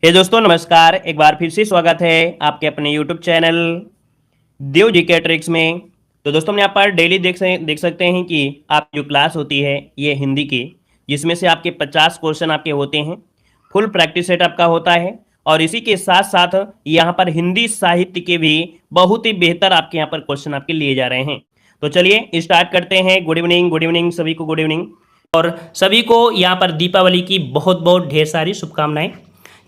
हे दोस्तों नमस्कार। एक बार फिर से स्वागत है आपके अपने यूट्यूब चैनल देव जीके ट्रिक्स में। तो दोस्तों हम यहाँ पर डेली देख सकते हैं कि आप जो क्लास होती है ये हिंदी की, जिसमें से आपके 50 क्वेश्चन आपके होते हैं। फुल प्रैक्टिस सेट आपका होता है और इसी के साथ साथ यहाँ पर हिंदी साहित्य के भी बहुत ही बेहतर आपके यहाँ पर क्वेश्चन आपके लिए जा रहे हैं। तो चलिए स्टार्ट करते हैं। गुड इवनिंग सभी को, गुड इवनिंग। और सभी को यहाँ पर दीपावली की बहुत बहुत ढेर सारी शुभकामनाएं।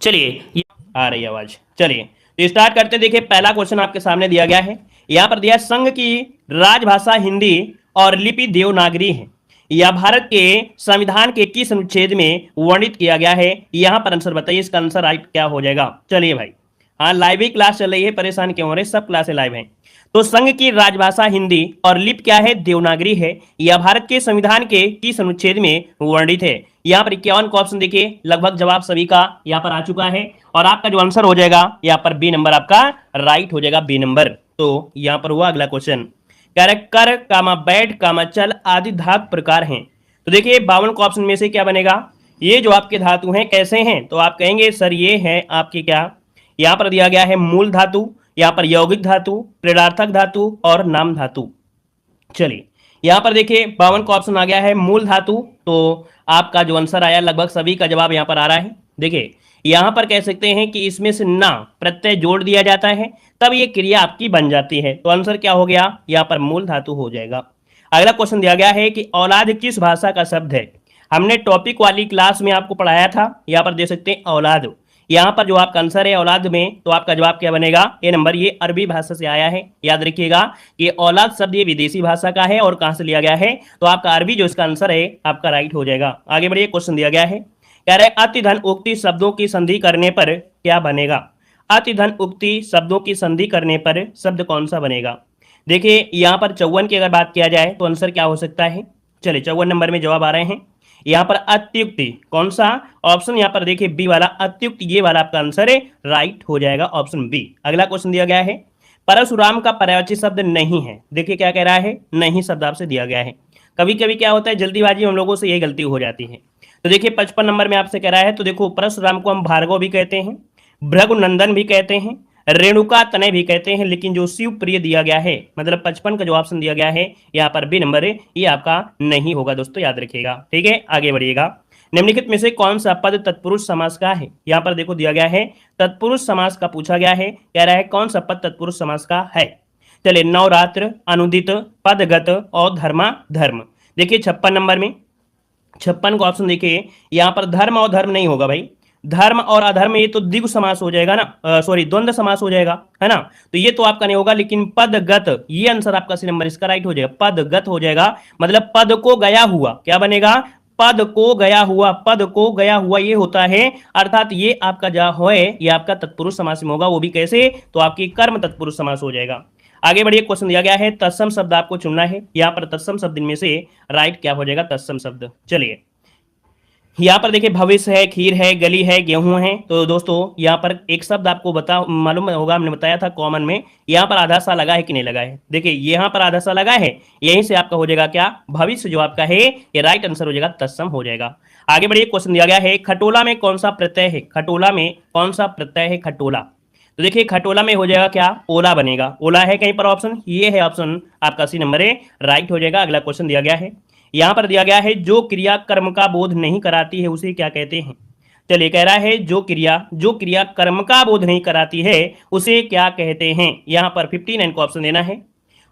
चलिए आ रही आवाज। चलिए तो स्टार्ट करते। देखिए पहला क्वेश्चन आपके सामने दिया गया है। यहां पर दिया संघ की राजभाषा हिंदी और लिपि देवनागरी है। यह भारत के संविधान के किस अनुच्छेद में वर्णित किया गया है? यहां पर आंसर बताइए। इसका आंसर राइट क्या हो जाएगा? चलिए भाई, हाँ लाइव ही क्लास चल रही है, परेशान क्यों हो रहे? सब क्लासें लाइव हैं। तो संघ की राजभाषा हिंदी और लिपि क्या है? देवनागरी है। यह भारत के संविधान के किस अनुच्छेद में वर्णित है? यहाँ पर 51 का ऑप्शन देखिए, लगभग जवाब सभी का यहाँ पर आ चुका है और आपका जो आंसर हो जाएगा यहाँ पर बी नंबर आपका राइट हो जाएगा, बी नंबर। तो यहाँ पर हुआ अगला क्वेश्चन। कह रहे कर कामा बैठ कामा चल आदि धातु प्रकार हैं। तो देखिए 52 का ऑप्शन में से क्या बनेगा? ये जो आपके धातु हैं कैसे हैं? तो आप कहेंगे सर ये है आपके क्या, यहाँ पर दिया गया है मूल धातु, यहाँ पर यौगिक धातु, प्रेरणार्थक धातु और नाम धातु। चलिए यहाँ पर देखिए 52 का ऑप्शन आ गया है मूल धातु। तो आपका जो आंसर आया लगभग सभी का जवाब यहाँ पर आ रहा है। देखिए यहाँ पर कह सकते हैं कि इसमें से ना प्रत्यय जोड़ दिया जाता है तब ये क्रिया आपकी बन जाती है। तो आंसर क्या हो गया? यहाँ पर मूल धातु हो जाएगा। अगला क्वेश्चन दिया गया है कि औलाद किस भाषा का शब्द है? हमने टॉपिक वाली क्लास में आपको पढ़ाया था। यहाँ पर दे सकते हैं औलाद। यहाँ पर जो आपका आंसर है औलाद में, तो आपका जवाब क्या बनेगा? ए नंबर। ये अरबी भाषा से आया है, याद रखिएगा कि औलाद शब्द ये विदेशी भाषा का है और कहां से लिया गया है? तो आपका अरबी जो इसका आंसर है आपका राइट हो जाएगा। आगे बढ़िए, क्वेश्चन दिया गया है, कह रहे अति धन उक्ति शब्दों की संधि करने पर क्या बनेगा? अति धन उक्ति शब्दों की संधि करने पर शब्द कौन सा बनेगा? देखिए यहाँ पर 54 की अगर बात किया जाए तो आंसर क्या हो सकता है? चलिए 54 नंबर में जवाब आ रहे हैं। यहाँ पर अत्युक्ति कौन सा ऑप्शन? यहाँ पर देखिए बी वाला अत्युक्ति, ये वाला आपका आंसर है राइट हो जाएगा, ऑप्शन बी। अगला क्वेश्चन दिया गया है परशुराम का पर्यायवाची शब्द नहीं है। देखिए क्या कह रहा है? नहीं शब्द आपसे दिया गया है। कभी कभी क्या होता है जल्दीबाजी हम लोगों से यही गलती हो जाती है। तो देखिए 55 नंबर में आपसे कह रहा है। तो देखो परशुराम को हम भार्गव भी कहते हैं, भृगुनंदन भी कहते हैं, रेणुका तनय भी कहते हैं, लेकिन जो शिव प्रिय दिया गया है मतलब 55 का जो ऑप्शन दिया गया है यहाँ पर बी नंबर है, ये आपका नहीं होगा दोस्तों, याद रखिएगा। ठीक है, आगे बढ़िएगा। निम्नलिखित में से कौन सा पद तत्पुरुष समास का है? यहाँ पर देखो दिया गया है तत्पुरुष समास का पूछा गया है, कह रहा है कौन सा पद तत्पुरुष समास का है। चलिए नवरात्र, अनुदित, पदगत और धर्मा धर्म। देखिए 56 नंबर में 56 का ऑप्शन देखिए, यहाँ पर धर्म और धर्म नहीं होगा भाई, धर्म और अधर्म ये तो द्विगु समास हो जाएगा ना, सॉरी द्वंद्व समास हो जाएगा, है ना। तो ये तो आपका नहीं होगा, लेकिन पदगत ये आंसर आपका सी नंबर इसका राइट हो जाएगा, पदगत हो जाएगा। मतलब पद को गया हुआ, क्या बनेगा? पद को गया हुआ, पद को गया हुआ ये होता है, अर्थात ये आपका जो है ये आपका तत्पुरुष समास में होगा। वो भी कैसे? तो आपकी कर्म तत्पुरुष समास हो जाएगा। आगे बढ़िए, क्वेश्चन दिया गया है तत्सम शब्द आपको चुनना है। यहाँ पर तत्सम शब्द इनमें से राइट क्या हो जाएगा? तत्सम शब्द। चलिए यहाँ पर देखिए भविष्य है, खीर है, गली है, गेहूं है। तो दोस्तों यहाँ पर एक शब्द आपको मालूम होगा, हमने बताया था कॉमन में, यहाँ पर आधा सा लगा है कि नहीं लगा है? देखिए यहाँ पर आधा सा लगा है, यहीं से आपका हो जाएगा क्या? भविष्य जो आपका है ये राइट आंसर हो जाएगा, तत्सम हो जाएगा। आगे बढ़िए, क्वेश्चन दिया गया है खटोला में कौन सा प्रत्यय है? खटोला में कौन सा प्रत्यय है? खटोला। तो देखिए खटोला में हो जाएगा क्या? ओला बनेगा। ओला है कहीं पर ऑप्शन? ये है ऑप्शन आपका सी नंबर है, राइट हो जाएगा। अगला क्वेश्चन दिया गया है, यहां पर दिया गया है जो क्रिया कर्म का बोध नहीं कराती है उसे क्या कहते हैं? चलिए कह रहा है जो क्रिया कर्म का बोध नहीं कराती है उसे क्या कहते हैं? यहां पर 59 को ऑप्शन देना है।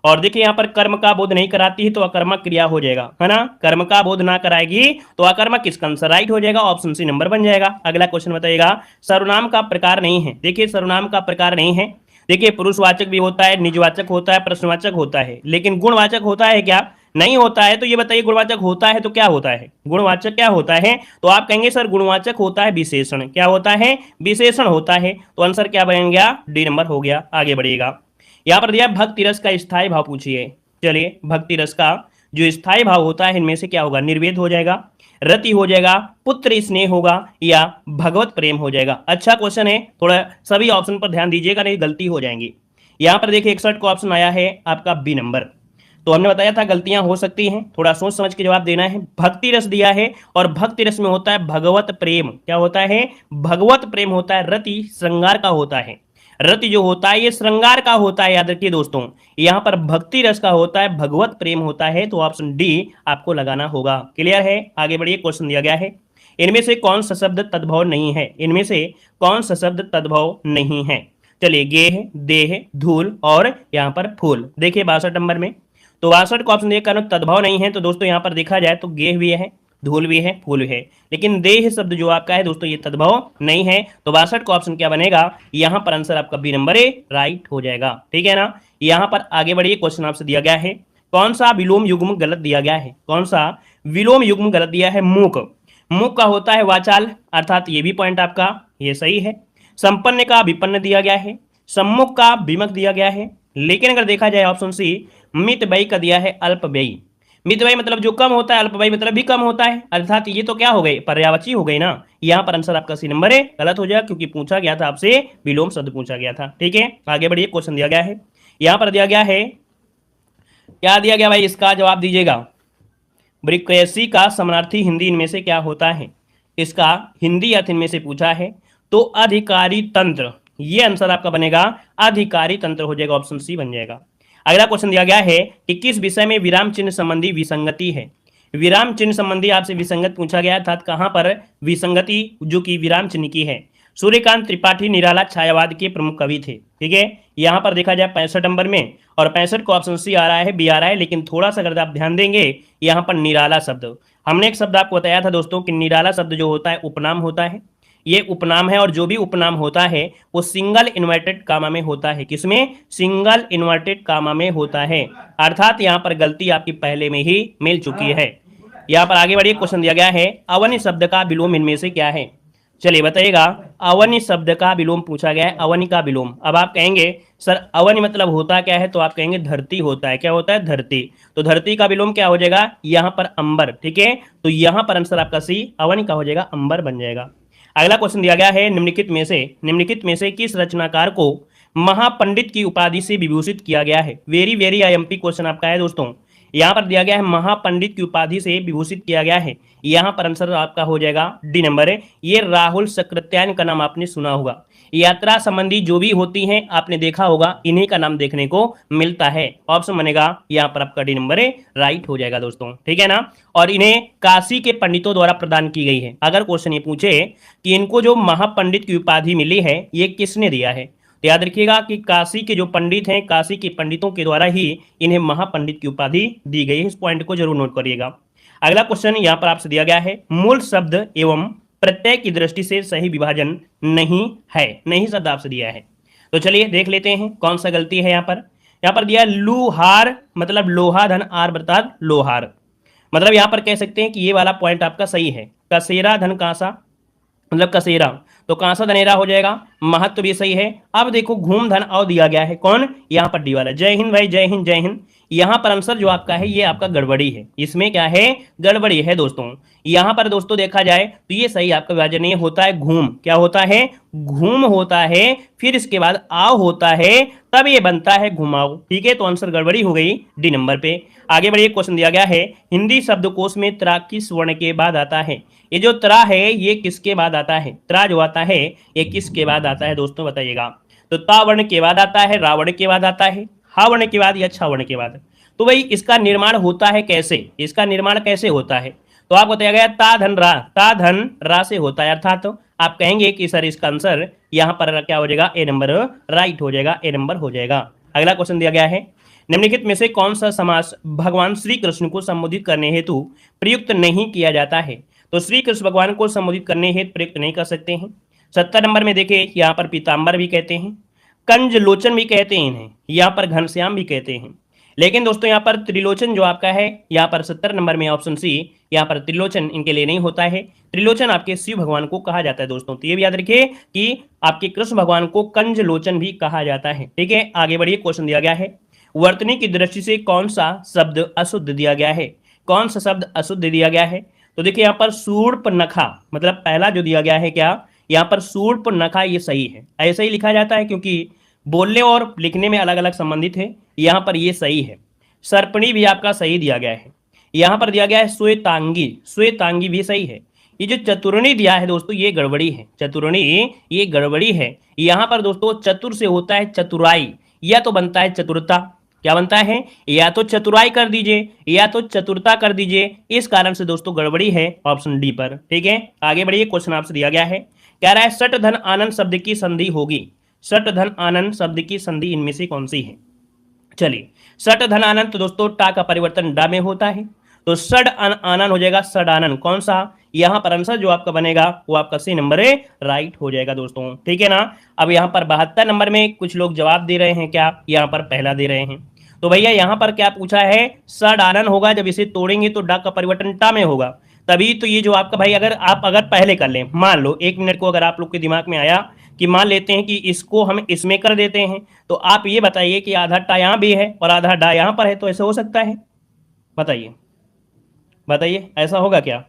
और देखिए यहाँ पर कर्म का बोध नहीं कराती है तो अकर्मक क्रिया हो जाएगा, है ना। कर्म का बोध ना कराएगी तो अकर्मक किसका आंसर राइट हो जाएगा, ऑप्शन सी नंबर बन जाएगा। अगला क्वेश्चन बताइएगा सर्वनाम का प्रकार नहीं है। देखिए सर्वनाम का प्रकार नहीं है। देखिए पुरुषवाचक भी होता है, निजवाचक होता है, प्रश्नवाचक होता है, लेकिन गुणवाचक होता है क्या? नहीं होता है। तो ये बताइए गुणवाचक होता है तो क्या होता है? गुणवाचक क्या होता है? तो आप कहेंगे सर गुणवाचक होता है विशेषण। क्या होता है? विशेषण होता है। तो आंसर क्या बन गया? डी नंबर हो गया। आगे बढ़िएगा, यहाँ पर दिया भक्ति रस का स्थायी भाव पूछिए। चलिए भक्ति रस का जो स्थायी भाव होता है इनमें से क्या होगा? निर्वेद हो जाएगा, रति हो जाएगा, पुत्र स्नेह होगा या भगवत प्रेम हो जाएगा। अच्छा क्वेश्चन है, थोड़ा सभी ऑप्शन पर ध्यान दीजिएगा नहीं गलती हो जाएंगी। यहाँ पर देखिए 61 का ऑप्शन आया है आपका बी नंबर। तो हमने बताया था गलतियां हो सकती हैं, थोड़ा सोच समझ के जवाब देना है। भक्ति रस दिया है और भक्ति रस में होता है भगवत प्रेम। क्या होता है? भगवत प्रेम होता है। रति श्रृंगार का होता है। रति जो होता है ये श्रृंगार का होता है, याद रखिए दोस्तों। यहाँ पर भक्ति रस का होता है, भगवत प्रेम होता है, तो ऑप्शन डी आपको लगाना होगा। क्लियर है? आगे बढ़िए, क्वेश्चन दिया गया है, इनमें से कौन सा शब्द तद्भव नहीं है? इनमें से कौन सा शब्द तद्भव नहीं है? चलिए, गेह, देह, धूल और यहाँ पर फूल। देखिए 62 नंबर में, तो 62 को ऑप्शन देखकर तद्भव नहीं है, तो दोस्तों यहाँ पर देखा जाए तो गेह भी है, धूल भी है, फूल भी है, लेकिन देह शब्द जो आपका है दोस्तों ये तद्भव नहीं है। तो 62 का ऑप्शन क्या बनेगा? यहाँ पर आंसर आपका बी नंबर ए राइट हो जाएगा। ठीक है ना? यहाँ पर आगे बढ़िए, क्वेश्चन आपसे दिया गया है, कौन सा विलोम युग्म गलत दिया गया है? कौन सा विलोम युग्म गलत दिया है? मूक। मूक का होता है वाचाल, अर्थात ये भी पॉइंट आपका ये सही है। संपन्न का विपन्न दिया गया है, सम्मुख का विमुख दिया गया है, लेकिन अगर देखा जाए ऑप्शन सी मितव्ययी का दिया है अल्पव्ययी। मितव्ययी मतलब जो कम होता है, अल्पव्ययी मतलब भी कम होता है, अर्थात ये तो क्या हो गए? पर्यायवाची हो गई ना। यहाँ पर आंसर आपका सी नंबर है गलत हो जाएगा, क्योंकि पूछा गया था आपसे विलोम शब्द पूछा गया था। ठीक है, आगे बढ़िए, क्वेश्चन दिया गया है, यहाँ पर दिया गया है, क्या दिया गया भाई? इसका जवाब दीजिएगा। वृक्रेसी का समानार्थी हिंदी इनमें से क्या होता है? इसका हिंदी अर्थ इनमें से पूछा है, तो अधिकारी तंत्र, ये आंसर आपका बनेगा अधिकारी तंत्र हो जाएगा, ऑप्शन सी बन जाएगा। अगला क्वेश्चन दिया गया है कि किस विषय में विराम चिन्ह संबंधी विसंगति है? विराम चिन्ह संबंधी आपसे विसंगत पूछा गया था, कहां पर विसंगति जो कि विराम चिन्ह की है? सूर्यकांत त्रिपाठी निराला छायावाद के प्रमुख कवि थे। ठीक है, यहां पर देखा जाए 65 नंबर में, और 65 को ऑप्शन सी आ रहा है, बी आ रहा है, लेकिन थोड़ा सा अगर आप ध्यान देंगे यहां पर निराला शब्द, हमने एक शब्द आपको बताया था दोस्तों कि निराला शब्द जो होता है उपनाम होता है, ये उपनाम है, और जो भी उपनाम होता है वो सिंगल इन्वर्टेड कामा में होता है। किसमें? सिंगल इन्वर्टेड कामा में होता है, अर्थात यहाँ पर गलती आपकी पहले में ही मिल चुकी है। यहाँ पर आगे बढ़िए, क्वेश्चन दिया गया है, अवनि शब्द का विलोम इनमें से क्या है? चलिए बताइएगा, अवनि शब्द का विलोम पूछा गया है, अवनि का विलोम। अब आप कहेंगे सर अवनि मतलब होता क्या है? तो आप कहेंगे धरती होता है। क्या होता है? धरती। तो धरती का विलोम क्या हो जाएगा? यहाँ पर अंबर। ठीक है, तो यहाँ पर आंसर आपका सी अवनि का हो जाएगा, अंबर बन जाएगा। अगला क्वेश्चन दिया गया है, निम्नलिखित में से किस रचनाकार को महापंडित की उपाधि से विभूषित किया गया है? वेरी वेरी आईएमपी क्वेश्चन आपका है दोस्तों। यहाँ पर दिया गया है महापंडित की उपाधि से विभूषित किया गया है, यहाँ पर आंसर आपका हो जाएगा डी नंबर है। ये राहुल सकृत्यायन का नाम आपने सुना होगा। यात्रा संबंधी जो भी होती हैं आपने देखा होगा, इन्हीं का नाम देखने को मिलता है। ऑप्शन बनेगा यहाँ पर आपका डी नंबर है राइट हो जाएगा दोस्तों। ठीक है ना? और इन्हें काशी के पंडितों द्वारा प्रदान की गई है। अगर क्वेश्चन ये पूछे कि इनको जो महापंडित की उपाधि मिली है ये किसने दिया है, तो याद रखिएगा कि काशी के जो पंडित हैं, काशी के पंडितों के द्वारा ही इन्हें महापंडित की उपाधि दी गई है। इस पॉइंट को जरूर नोट करिएगा। अगला क्वेश्चन यहाँ पर आपसे दिया गया है, मूल शब्द एवं प्रत्यय की दृष्टि से सही विभाजन नहीं है। नहीं शब्द आपसे दिया है, तो चलिए देख लेते हैं कौन सा गलती है। यहाँ पर दिया लुहार मतलब लोहा धन आर बर्ताद लोहार, मतलब यहाँ पर कह सकते हैं कि ये वाला पॉइंट आपका सही है। कसेरा धन कांसा मतलब कसेरा, तो कांसा धनेरा हो जाएगा। महत्व भी सही है। अब देखो घूम धन और दिया गया है, कौन? यहाँ पर डी वाला। जय हिंद भाई, जय हिंद जय हिंद। यहाँ पर आंसर जो आपका है ये आपका गड़बड़ी है, इसमें क्या है? गड़बड़ी है दोस्तों। यहाँ पर दोस्तों देखा जाए तो ये सही आपका विभाजन नहीं होता है, घूम। क्या होता है? घूम होता है, फिर इसके बाद आओ होता है, तब ये बनता है घुमाओ। ठीक है, तो आंसर गड़बड़ी हो गई डी नंबर पे। आगे बढ़िए, क्वेश्चन दिया गया है, हिंदी शब्दकोश में त्रा किस वर्ण के बाद आता है? ये जो त्रा है ये किसके बाद आता है? त्रा जो आता है ये किसके बाद आता है दोस्तों बताइएगा? तो ता वर्ण के बाद आता है, रा वर्ण के बाद आता है, हा वर्ण के बाद या छा वर्ण के बाद। तो भाई इसका निर्माण होता है कैसे? इसका निर्माण कैसे होता है? तो आपको बताया गया ता धन रा से होता है, अर्थात तो आप कहेंगे कि सर इसका आंसर यहाँ पर क्या हो जाएगा? ए नंबर राइट हो जाएगा, ए नंबर हो जाएगा। अगला क्वेश्चन दिया गया है, निम्नलिखित में से कौन सा समास भगवान श्री कृष्ण को संबोधित करने हेतु प्रयुक्त नहीं किया जाता है? तो श्री कृष्ण भगवान को संबोधित करने हेतु प्रयुक्त नहीं कर सकते हैं। 70 नंबर में देखिए, यहाँ पर पीताम्बर भी कहते हैं, कंज लोचन भी कहते हैं इन्हें, यहाँ पर घनश्याम भी कहते हैं। लेकिन दोस्तों यहाँ पर त्रिलोचन जो आपका है, यहाँ पर 70 नंबर में ऑप्शन सी, यहाँ पर त्रिलोचन इनके लिए नहीं होता है। त्रिलोचन आपके शिव भगवान को कहा जाता है दोस्तों, तो ये भी याद रखिए कि आपके कृष्ण भगवान को कंज लोचन भी कहा जाता है। ठीक है, आगे बढ़िए, क्वेश्चन दिया गया है, वर्तनी की दृष्टि से कौन सा शब्द अशुद्ध दिया गया है? कौन सा शब्द अशुद्ध दिया गया है? तो देखिए यहाँ पर शूर्पनखा मतलब पहला जो दिया गया है, क्या यहाँ पर शूर्पनखा ये सही है, ऐसा ही लिखा जाता है क्योंकि बोलने और लिखने में अलग अलग संबंधित है। यहाँ पर ये सही है। सर्पणी भी आपका सही दिया गया है। यहां पर दिया गया है श्वेतांगी, श्वेतांगी भी सही है। ये जो चतुरणी दिया है दोस्तों ये गड़बड़ी है, चतुरणी ये गड़बड़ी है। यहां पर दोस्तों चतुर से होता है चतुराई, या तो बनता है चतुरता, क्या बनता है, या तो चतुराई कर दीजिए या तो चतुरता कर दीजिए। इस कारण से दोस्तों गड़बड़ी है ऑप्शन डी पर। ठीक है, आगे बढ़िए, क्वेश्चन आपसे दिया गया है, कह रहा है सट धन आनंद शब्द की संधि होगी, सट धन आनंद शब्द की संधि इनमें से कौन सी है। चलिए, सट धन आनंद तो दोस्तों टा का परिवर्तन डा में होता है, तो सड आनंद हो जाएगा सड आनंद, कौन सा, यहां पर आंसर जो आपका बनेगा वो आपका सी नंबर है, राइट हो जाएगा दोस्तों। ठीक है ना। अब यहां पर 72 नंबर में कुछ लोग जवाब दे रहे हैं, क्या यहां पर पहला दे रहे हैं, तो भैया यहां पर क्या पूछा है, सड आनंद होगा, जब इसे तोड़ेंगे तो डा का परिवर्तन टा में होगा, तभी तो ये जो आपका भाई अगर आप पहले कर लें, मान लो 1 मिनट को अगर आप लोग के दिमाग में आया कि मान लेते हैं कि इसको हम इसमें कर देते हैं, तो आप ये बताइए कि आधा टा यहाँ भी है और आधा डा यहाँ पर है, तो ऐसा हो सकता है, बताइए बताइए ऐसा होगा क्या,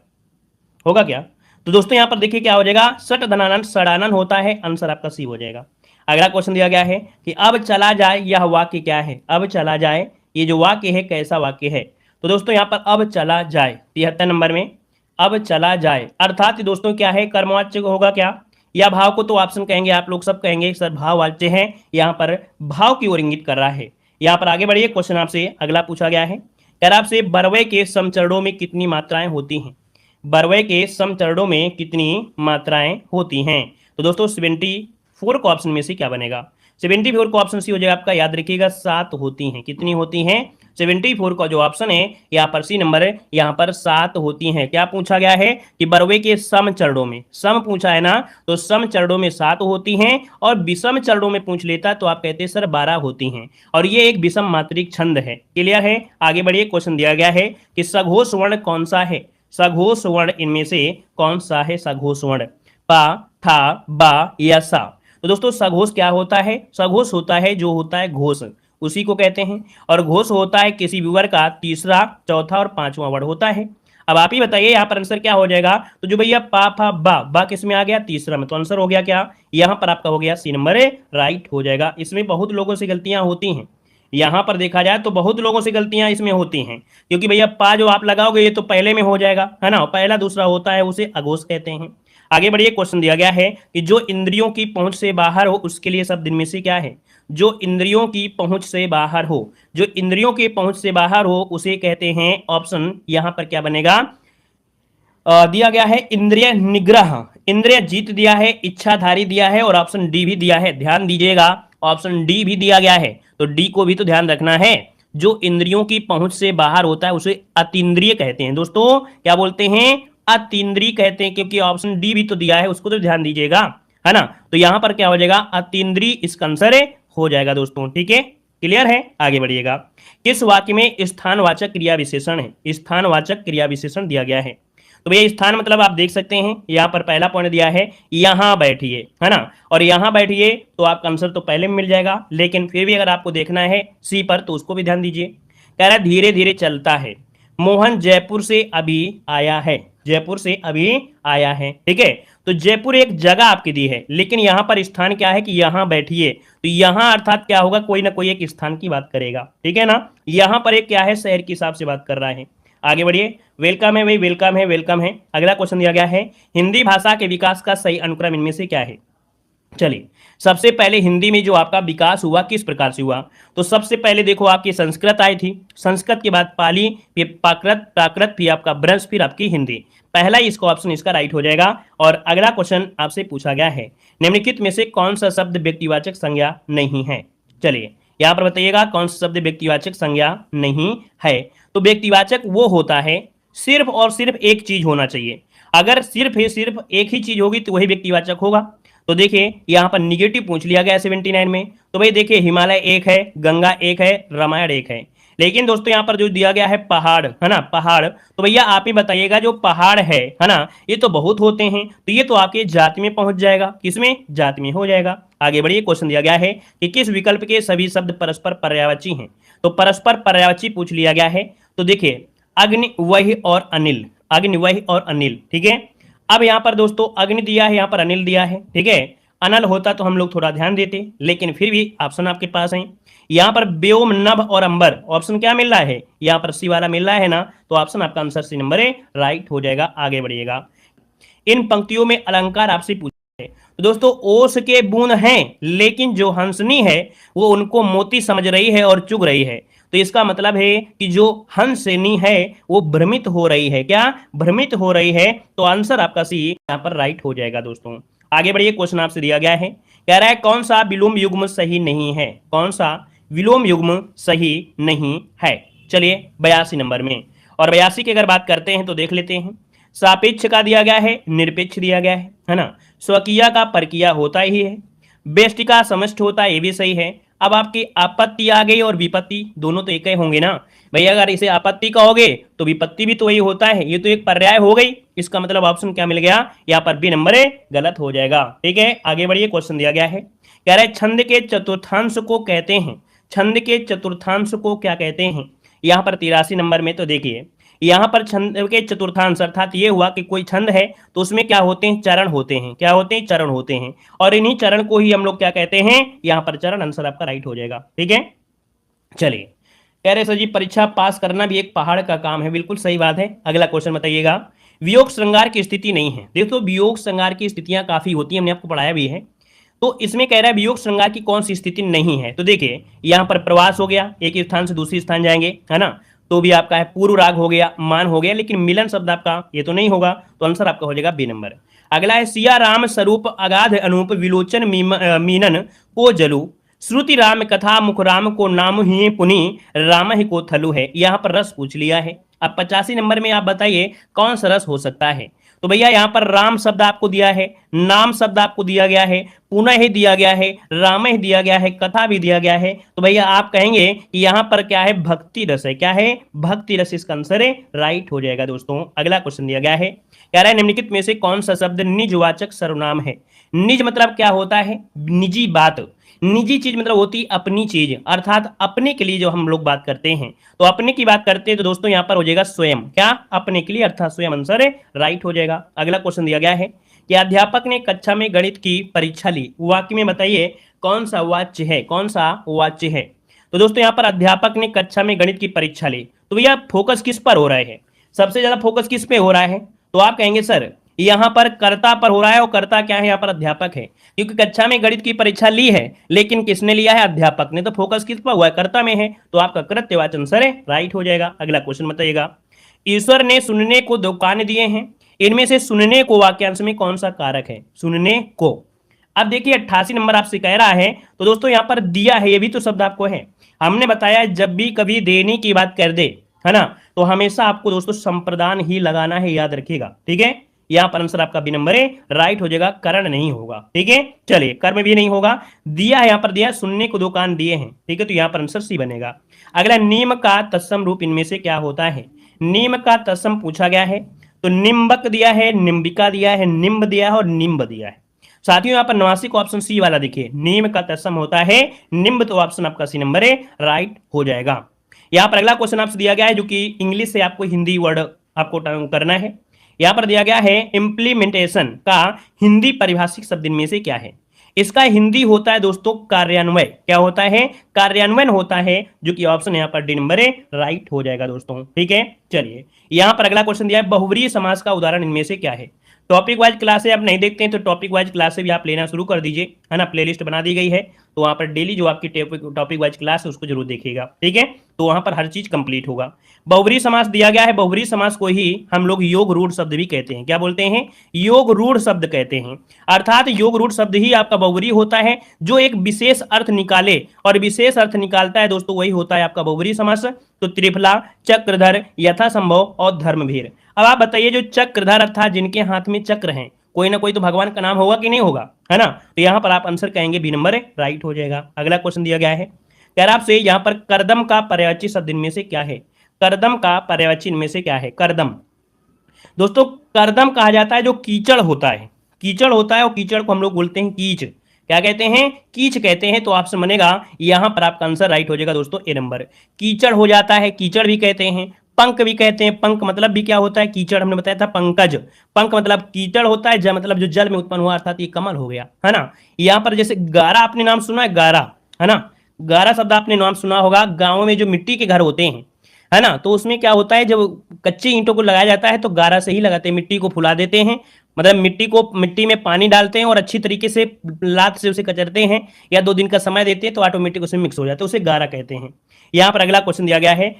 होगा क्या। तो दोस्तों यहाँ पर देखिए क्या हो जाएगा, सट धनानंद सड़ानंद होता है, आंसर आपका सी हो जाएगा। अगला क्वेश्चन दिया गया है कि अब चला जाए यह वाक्य क्या है, अब चला जाए ये जो वाक्य है कैसा वाक्य है। तो दोस्तों यहाँ पर अब चला जाए 73 नंबर में, अब चला जाए अर्थात दोस्तों क्या है, कर्मवाच्य होगा क्या, या भाव को तो ऑप्शन कहेंगे, आप लोग सब कहेंगे सर भाववाच्य है, यहाँ पर भाव की ओर इंगित कर रहा है। यहाँ पर आगे बढ़िए, क्वेश्चन आपसे अगला पूछा गया है, कह रहा आपसे बरवे के समचरणों में कितनी मात्राएं होती हैं, बरवे के समचरणों में कितनी मात्राएं होती हैं। तो दोस्तों 74 को ऑप्शन में से क्या बनेगा, 74 को ऑप्शन सी हो जाएगा आपका, याद रखिएगा 7 होती हैं, कितनी होती हैं, 74 का जो ऑप्शन है यहाँ पर सी नंबर है, यहाँ पर 7 होती हैं। क्या पूछा गया है कि बरवे के सम चरणों में, सम पूछा है ना, तो सम चरणों में 7 होती हैं, और विषम चरणों में पूछ लेता तो आप कहते सर 12 होती हैं, और ये एक विषम मात्रिक छंद है। क्लियर है, आगे बढ़िए, क्वेश्चन दिया गया है कि सघोष वर्ण कौन सा है, सघोष वर्ण इनमें से कौन सा है, सघोष वर्ण पा ठा बा या सा। तो दोस्तों सघोष क्या होता है, सघोष होता है जो होता है घोष, उसी को कहते हैं, और घोष होता है किसी भी वर्ग का तीसरा चौथा और पांचवा वर्ड होता है। अब आप ही बताइए यहाँ पर आंसर क्या हो जाएगा, तो जो भैया पा फा बा किस में आ गया, तीसरा में, तो आंसर हो गया क्या, यहाँ पर आपका हो गया सी नंबर राइट हो जाएगा। इसमें बहुत लोगों से गलतियां होती हैं, यहां पर देखा जाए तो बहुत लोगों से गलतियां इसमें होती हैं, क्योंकि भैया पा जो आप लगाओगे ये तो पहले में हो जाएगा, है ना, पहला दूसरा होता है उसे अघोष कहते हैं। आगे बढ़िए, क्वेश्चन दिया गया है कि जो इंद्रियों की पहुंच से बाहर हो उसके लिए शब्द इनमें से क्या है, जो इंद्रियों की पहुंच से बाहर हो, जो इंद्रियों की पहुंच से बाहर हो उसे कहते हैं, ऑप्शन यहां पर क्या बनेगा, दिया गया है इंद्रिय निग्रह, इंद्रिय जीत दिया है, इच्छाधारी दिया है, और ऑप्शन डी भी दिया है, ध्यान दीजिएगा ऑप्शन डी भी दिया गया है, तो डी को भी तो ध्यान रखना है। जो इंद्रियों की पहुंच से बाहर होता है उसे अतीन्द्रिय कहते हैं दोस्तों, क्या बोलते हैं, अतीन्द्रिय कहते हैं, क्योंकि ऑप्शन डी भी तो दिया है, उसको तो ध्यान दीजिएगा, है ना। तो यहां पर क्या हो जाएगा, अतीन्द्रिय इसका आंसर हो जाएगा दोस्तों। ठीक है, क्लियर है, आगे बढ़िएगा। किस वाक्य में स्थानवाचक क्रिया विशेषण है, स्थानवाचक क्रिया विशेषण दिया गया है, तो भैया स्थान मतलब आप देख सकते हैं यहाँ पर पहला पॉइंट दिया है यहां बैठिए, है ना, और यहां बैठिए तो आपका आंसर तो पहले में मिल जाएगा, लेकिन फिर भी अगर आपको देखना है सी पर तो उसको भी ध्यान दीजिए। कह रहा है धीरे धीरे चलता है, मोहन जयपुर से अभी आया है, जयपुर से अभी आया है। ठीक है, तो जयपुर एक जगह आपकी दी है, लेकिन यहां पर स्थान क्या है कि यहां बैठिए, तो यहां अर्थात क्या होगा, कोई ना कोई एक स्थान की बात करेगा। ठीक है ना, यहां पर एक क्या है, शहर के हिसाब से बात कर रहा है। आगे बढ़िए, वेलकम है भाई, वेलकम है, वेलकम है। अगला क्वेश्चन दिया गया है हिंदी भाषा के विकास का सही अनुक्रम इनमें से क्या है। चलिए, सबसे पहले हिंदी में जो आपका विकास हुआ किस प्रकार से हुआ, तो सबसे पहले देखो आपकी संस्कृत आई थी, संस्कृत के बाद पाली, फिर प्राकृत, प्राकृत फिर आपका ब्रज, फिर आपकी हिंदी, पहला ही इसका ऑप्शन इसका राइट हो जाएगा। और अगला क्वेश्चन आपसे पूछा गया है निम्नलिखित में से कौन सा शब्द व्यक्तिवाचक संज्ञा नहीं है। चलिए यहां पर बताइएगा कौन सा शब्द व्यक्तिवाचक संज्ञा नहीं है। तो व्यक्तिवाचक वो होता है सिर्फ और सिर्फ एक चीज होना चाहिए, अगर सिर्फ एक ही चीज होगी तो वही व्यक्तिवाचक होगा। तो देखिए यहां पर निगेटिव पूछ लिया गया 79 में, तो भाई देखिए हिमालय एक है, गंगा एक है, रामायण एक है, लेकिन दोस्तों यहां पर जो दिया गया है पहाड़, है ना, पहाड़, तो भैया आप ही बताइएगा जो पहाड़ है ना, ये तो बहुत होते हैं, तो ये तो आपके जाति में पहुंच जाएगा, किसमें, जाति में हो जाएगा। आगे बढ़िए, क्वेश्चन दिया गया है कि किस विकल्प के सभी शब्द परस्पर पर्यायवाची हैं, तो परस्पर पर्यायवाची पूछ लिया गया है। तो देखिए अग्नि, वही और अनिल, अग्नि, वही और अनिल। ठीक है, अब यहां पर दोस्तों अग्नि दिया है, यहां पर अनिल दिया है। ठीक है, अनल होता तो हम लोग थोड़ा ध्यान देते, लेकिन फिर भी ऑप्शन आपके पास है। यहाँ पर व्योम, नभ और अंबर, ऑप्शन क्या मिल रहा है, यहाँ पर सी वाला मिल रहा है ना, तो ऑप्शन आपका आंसर सी नंबर है, राइट हो जाएगा। आगे बढ़िएगा। इन पंक्तियों में अलंकार आपसे पूछा है, तो दोस्तों ओस के बूंद हैं, लेकिन जो हंसनी है वो उनको मोती समझ रही है और चुग रही है। तो इसका मतलब है कि जो हंसनी है वो भ्रमित हो रही है, क्या भ्रमित हो रही है, तो आंसर आपका सी यहाँ पर राइट हो जाएगा दोस्तों। आगे बढ़िए, क्वेश्चन आपसे दिया गया है, कह रहा है कौन सा विलोम युग्म सही नहीं है, कौन सा विलोम युग्म सही नहीं है। चलिए 82 नंबर में, और 82 की अगर बात करते हैं तो देख लेते हैं। सापेक्ष का दिया गया है, निरपेक्ष दिया गया है ना। स्वकीय का परकीय होता ही है, बेष्टि का समष्ट होता है, ये भी सही है। अब आपकी आपत्ति आ गई और विपत्ति, दोनों तो एक ही होंगे ना भैया, अगर इसे आपत्ति कहोगे तो विपत्ति भी तो वही होता है, ये तो एक पर्याय हो गई। इसका मतलब ऑप्शन क्या मिल गया, यहाँ पर बी नंबर है, गलत हो जाएगा। ठीक है, आगे बढ़िए, क्वेश्चन दिया गया है, कह रहा है छंद के चतुर्थांश को कहते हैं, छंद के चतुर्थांश को क्या कहते हैं। यहाँ पर 83 नंबर में तो देखिए, यहाँ पर छंद के चतुर्थांश अर्थात ये हुआ कि कोई छंद है तो उसमें क्या होते हैं, चरण होते हैं, क्या होते हैं, चरण होते हैं, और इन्हीं चरण को ही हम लोग क्या कहते हैं, यहाँ पर चरण, आंसर आपका राइट हो जाएगा। ठीक है, चलिए, कह रहे सर जी परीक्षा पास करना भी एक पहाड़ का काम है, बिल्कुल सही बात है। अगला क्वेश्चन बताइएगा, वियोग श्रृंगार की स्थिति नहीं है। देखो वियोग श्रृंगार की स्थितियां काफी होती हैं, हमने आपको पढ़ाया भी है। तो इसमें कह रहा है वियोग श्रृंगार की कौन सी स्थिति नहीं है, तो देखिए यहाँ पर प्रवास हो गया, एक स्थान से दूसरे स्थान जाएंगे, है ना, तो भी आपका है पूर्व राग हो गया, मान हो गया, लेकिन मिलन शब्द आपका ये तो नहीं होगा, तो आंसर आपका हो जाएगा बी नंबर। अगला है सिया राम स्वरूप अगाध अनूप विलोचन मीनन को जलू, श्रुति राम कथा मुख राम को नाम ही पुनि राम ही को थलु है। यहाँ पर रस पूछ लिया है। अब 85 नंबर में आप बताइए कौन सा रस हो सकता है, तो भैया यहाँ पर राम शब्द आपको दिया है, नाम शब्द आपको दिया गया है, पुनः ही दिया गया है, राम ही दिया गया है, कथा भी दिया गया है, तो भैया आप कहेंगे कि यहाँ पर क्या है, भक्ति रस है, क्या है, भक्ति रस, इसका आंसर है, राइट हो जाएगा दोस्तों। अगला क्वेश्चन दिया गया है, कह रहा है निम्नलिखित में से कौन सा शब्द निजवाचक सर्वनाम है। निज मतलब क्या होता है, निजी बात, निजी चीज मतलब होती है अपनी चीज, अर्थात अपने के लिए जो हम लोग बात करते हैं, तो अपने की बात करते हैं तो दोस्तों यहाँ पर हो जाएगा स्वयं, क्या, अपने के लिए, अर्थात स्वयं, आंसर है, राइट हो जाएगा। अगला क्वेश्चन दिया गया है कि अध्यापक ने कक्षा में गणित की परीक्षा ली, वाक्य में बताइए कौन सा वाच्य है, कौन सा वाच्य है। तो दोस्तों यहाँ पर अध्यापक ने कक्षा में गणित की परीक्षा ली, तो भैया फोकस किस पर हो रहा है, सबसे ज्यादा फोकस किस पे हो रहा है, तो आप कहेंगे सर यहाँ पर कर्ता पर हो रहा है, और कर्ता क्या है, यहाँ पर अध्यापक है, क्योंकि कक्षा में गणित की परीक्षा ली है, लेकिन किसने लिया है, अध्यापक ने, तो फोकस किस पर हुआ है, कर्ता में है, तो आपका कृत्यवाची आंसर है, राइट हो जाएगा। अगला क्वेश्चन बताइएगा, ईश्वर ने सुनने को दो कान दिए हैं, इनमें से सुनने को वाक्यांश में कौन सा कारक है, सुनने को। अब देखिए 88 नंबर आपसे कह रहा है, तो दोस्तों यहाँ पर दिया है, ये भी तो शब्द आपको है, हमने बताया जब भी कभी देने की बात कर दे, है ना, तो हमेशा आपको दोस्तों संप्रदान ही लगाना है, याद रखिएगा। ठीक है, यहाँ पर आंसर आपका बी नंबर है, राइट हो जाएगा, करण नहीं होगा। ठीक है, चलिए, कर्म भी नहीं होगा, दिया है, यहाँ पर दिया है, सुनने को दो कान दिए हैं, ठीक है, तो यहाँ पर आंसर सी बनेगा। अगला, नीम का तत्सम रूप इनमें से क्या होता है, नीम का तत्सम पूछा गया है, तो निम्बक दिया है, निम्बिका दिया है, निम्ब दिया है और निम्ब दिया है। साथियों यहाँ पर 89 को ऑप्शन सी वाला देखिए, नीम का तत्सम होता है निम्ब, तो ऑप्शन आपका सी नंबर है, राइट हो जाएगा। यहाँ पर अगला क्वेश्चन आपसे दिया गया है, जो कि इंग्लिश से आपको हिंदी वर्ड आपको करना है। यहाँ पर दिया गया है इंप्लीमेंटेशन का हिंदी परिभाषिक शब्द इनमें से क्या है। इसका हिंदी होता है दोस्तों कार्यान्वय, क्या होता है, कार्यान्वयन होता है, जो कि ऑप्शन यहाँ पर डी नंबर है, राइट हो जाएगा दोस्तों। ठीक है, चलिए, यहाँ पर अगला क्वेश्चन दिया है, बहुव्रीहि समास का उदाहरण इनमें से क्या है। टॉपिक वाइज क्लासे आप नहीं देखते हैं तो टॉपिक वाइज क्लासे भी आप लेना शुरू कर दीजिए, है ना, प्लेलिस्ट बना दी गई है, तो वहां पर डेली जो आपकी टॉपिक वाइज क्लास है उसको जरूर देखिएगा। ठीक है, तो वहां पर हर चीज कंप्लीट होगा। बहुव्रीहि समास दिया गया है, बहुव्रीहि समास को ही हम लोग योग रूढ़ शब्द भी कहते हैं, क्या बोलते हैं, योग रूढ़ शब्द कहते हैं, अर्थात योग रूढ़ शब्द ही आपका बहुव्रीहि होता है, जो एक विशेष अर्थ निकाले, और विशेष अर्थ निकालता है दोस्तों वही होता है आपका बहुव्रीहि समास। तो त्रिफला, चक्रधर, यथासंभव और धर्मवीर। अब आप बताइए, जो चक्रधर अर्थात जिनके हाथ में चक्र हैं, कोई ना कोई तो भगवान का नाम होगा कि नहीं होगा, है ना, तो यहां पर आप आंसर कहेंगे बी नंबर है, राइट हो जाएगा। अगला क्वेश्चन दिया गया है, कह रहा आपसे यहाँ पर करदम का पर्यायवाची शब्द इनमें से क्या है, करदम का पर्यायवाची इनमें से क्या है, करदम। दोस्तों करदम कहा जाता है जो कीचड़ होता है, कीचड़ होता है, और कीचड़ को हम लोग बोलते हैं कीच, क्या कहते हैं, कीच कहते हैं, तो ऑप्शन बनेगा यहां पर आपका आंसर राइट हो जाएगा दोस्तों, ए नंबर। कीचड़ हो जाता है, कीचड़ भी कहते हैं, पंक भी कहते हैं। पंक मतलब भी क्या होता है? कीचड़, हमने बताया था पंकज। पंक मतलब कीचड़ होता है, मतलब जो जल में उत्पन्न हुआ, अर्थात ये कमल हो गया, है ना। यहाँ पर जैसे गारा, आपने नाम सुना है गारा, है ना। गारा शब्द आपने नाम सुना होगा। गाँव में जो मिट्टी के घर होते हैं, है ना, तो उसमें क्या होता है, जब कच्चे ईंटों को लगाया जाता है तो गारा से ही लगाते हैं, मिट्टी को फुला देते हैं, मतलब मिट्टी में पानी डालते हैं और अच्छी तरीके से लात से उसे कचरते हैं, या 2 दिन का समय देते हैं तो ऑटोमेटिक उसमें मिक्स हो जाता है, उसे गारा कहते हैं। यहाँ पर अगला क्वेश्चन दिया गया है,